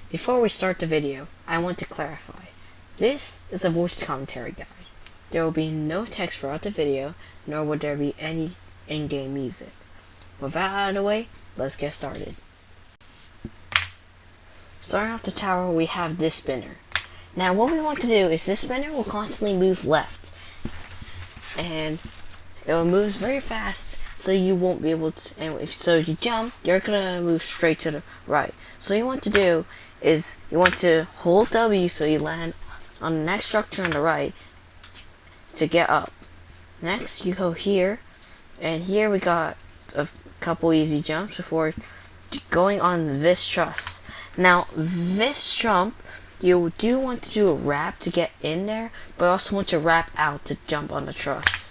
Before we start the video, I want to clarify. This is a voice commentary guide. There will be no text throughout the video, nor will there be any in-game music. With that out of the way, let's get started. Starting off the tower, we have this spinner. Now what we want to do is this spinner will constantly move left. And it will move very fast, so you won't be able to, and if you jump, you're gonna move straight to the right. So what you want to do is you want to hold W so you land on the next structure on the right to get up. Next you go here, and here we got a couple easy jumps before going on this truss. Now this jump, you do want to do a wrap to get in there, but also want to wrap out to jump on the truss.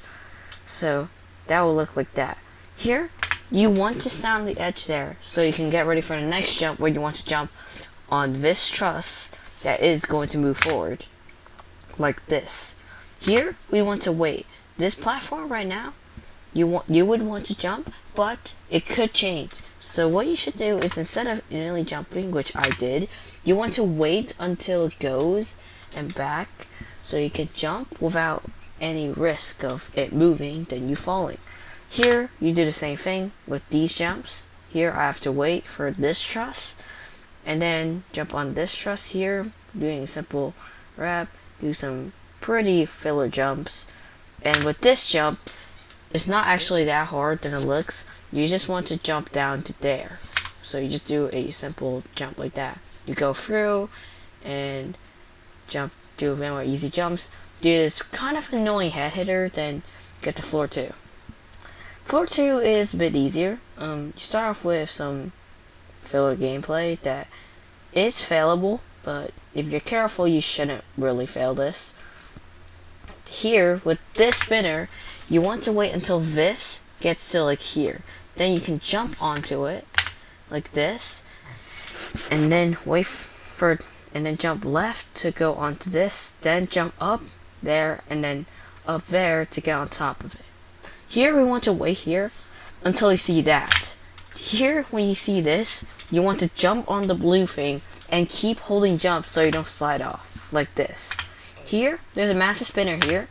So that will look like that. Here, you want to stand on the edge there so you can get ready for the next jump where you want to jump on this truss that is going to move forward. Like this. Here, we want to wait. This platform right now, you would want to jump, but it could change. So what you should do is instead of immediately jumping, which I did, you want to wait until it goes and back so you can jump without any risk of it moving, then you falling. Here, you do the same thing with these jumps. Here, I have to wait for this truss, and then jump on this truss here, doing a simple wrap, do some pretty filler jumps. And with this jump, it's not actually that hard than it looks. You just want to jump down to there. So you just do a simple jump like that. You go through and jump, do a bit more easy jumps. Do this kind of annoying head hitter, then get to floor 2. Floor 2 is a bit easier. You start off with some filler gameplay that is failable, but if you're careful, you shouldn't really fail this. Here, with this spinner, you want to wait until this gets to like here. Then you can jump onto it, like this, and then wait for, and then jump left to go onto this, then jump up there, and then up there to get on top of it. Here we want to wait here until you see that. Here, when you see this, you want to jump on the blue thing and keep holding jump so you don't slide off, like this. Here, there's a massive spinner here,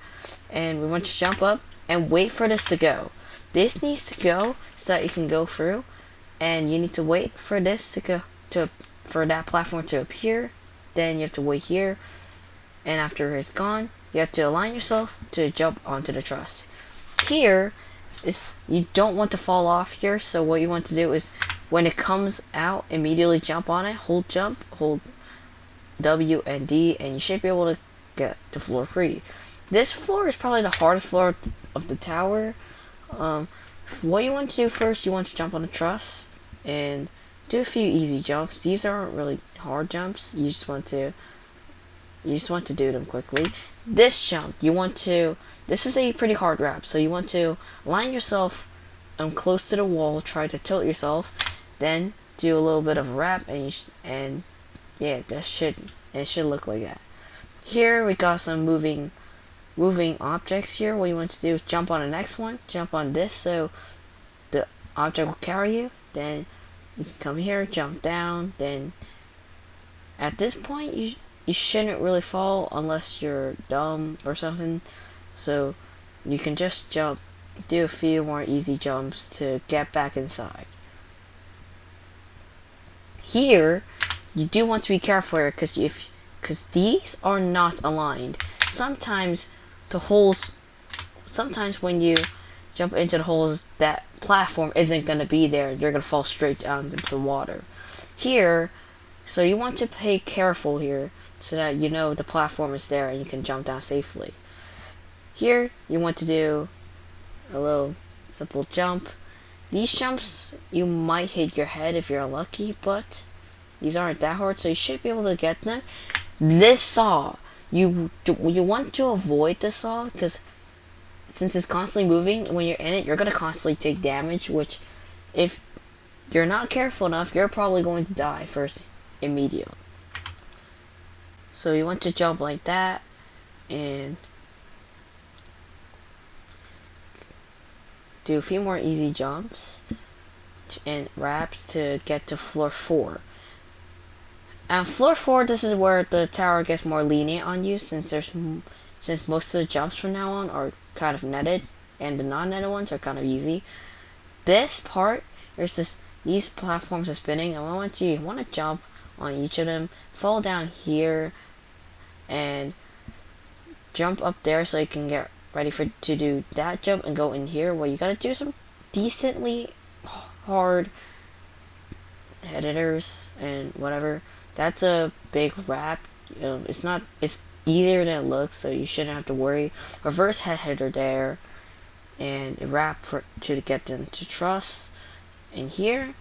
and we want to jump up and wait for this to go. This needs to go so that you can go through, and you need to wait for this to go for that platform to appear. Then you have to wait here, and after it's gone, you have to align yourself to jump onto the truss. Here is, you don't want to fall off here, so what you want to do is when it comes out, immediately jump on it, hold jump, hold W and D, and you should be able to get to floor 3. This floor is probably the hardest floor of the tower. What you want to do first, you want to jump on the truss and do a few easy jumps. These aren't really hard jumps. You just want to do them quickly. This jump, this is a pretty hard wrap, so you want to line yourself close to the wall, try to tilt yourself, then do a little bit of a wrap, and yeah, it should look like that. Here we got some moving objects here. What you want to do is jump on the next one, jump on this so the object will carry you, then you can come here, jump down, then at this point you shouldn't really fall unless you're dumb or something, so you can just jump, do a few more easy jumps to get back inside. Here, you do want to be careful here because these are not aligned. Sometimes when you jump into the holes, that platform isn't going to be there. You're going to fall straight down into the water. Here, so you want to pay careful here so that you know the platform is there and you can jump down safely. Here, you want to do a little simple jump. These jumps, you might hit your head if you're unlucky, but these aren't that hard, so you should be able to get them. This saw, you want to avoid the saw because since it's constantly moving, when you're in it, you're going to constantly take damage, which if you're not careful enough, you're probably going to die first immediately. So you want to jump like that and do a few more easy jumps and wraps to get to floor 4. Floor 4, this is where the tower gets more lenient on you, since most of the jumps from now on are kind of netted, and the non-netted ones are kind of easy. This part, these platforms are spinning, and you want to jump on each of them, fall down here, and jump up there so you can get ready to do that jump and go in here. Well, you gotta do some decently hard editors and whatever. That's a big wrap. It's easier than it looks, so you shouldn't have to worry. Reverse head hitter there, and a wrap to get them to truss. And here,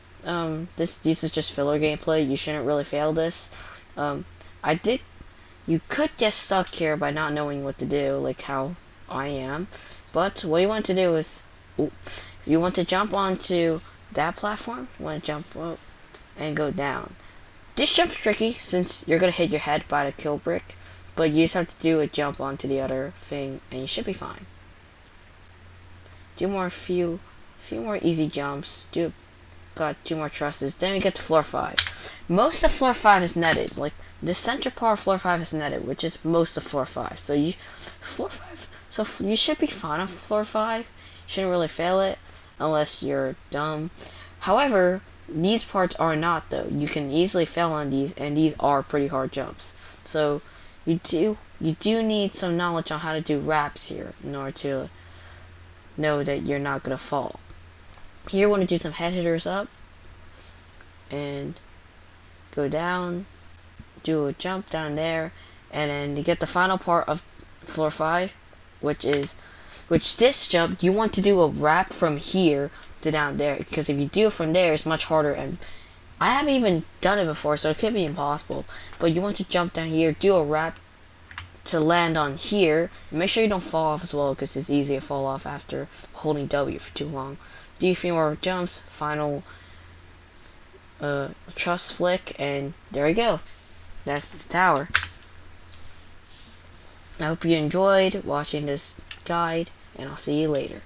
this is just filler gameplay. You shouldn't really fail this. You could get stuck here by not knowing what to do, like how I am. But what you want to do is, you want to jump onto that platform. You want to jump up and go down. This jump's tricky since you're gonna hit your head by the kill brick, but you just have to do a jump onto the other thing, and you should be fine. Do few more easy jumps. Got 2 more trusses. Then we get to floor 5. Most of floor 5 is netted. Like the center part of floor 5 is netted, which is most of floor 5. So you should be fine on floor 5. Shouldn't really fail it unless you're dumb. However, these parts are not, though. You can easily fail on these, and these are pretty hard jumps. So you do need some knowledge on how to do wraps here in order to know that you're not gonna fall. Here you want to do some head hitters up and go down, do a jump down there, and then you get the final part of floor 5, which this jump you want to do a wrap from here to down there, because if you do it from there, it's much harder, and I haven't even done it before, so it could be impossible. But you want to jump down here, do a wrap to land on here, and make sure you don't fall off as well, because it's easy to fall off after holding W for too long. Do a few more jumps, final truss flick, and there we go. That's the tower. I hope you enjoyed watching this guide, and I'll see you later.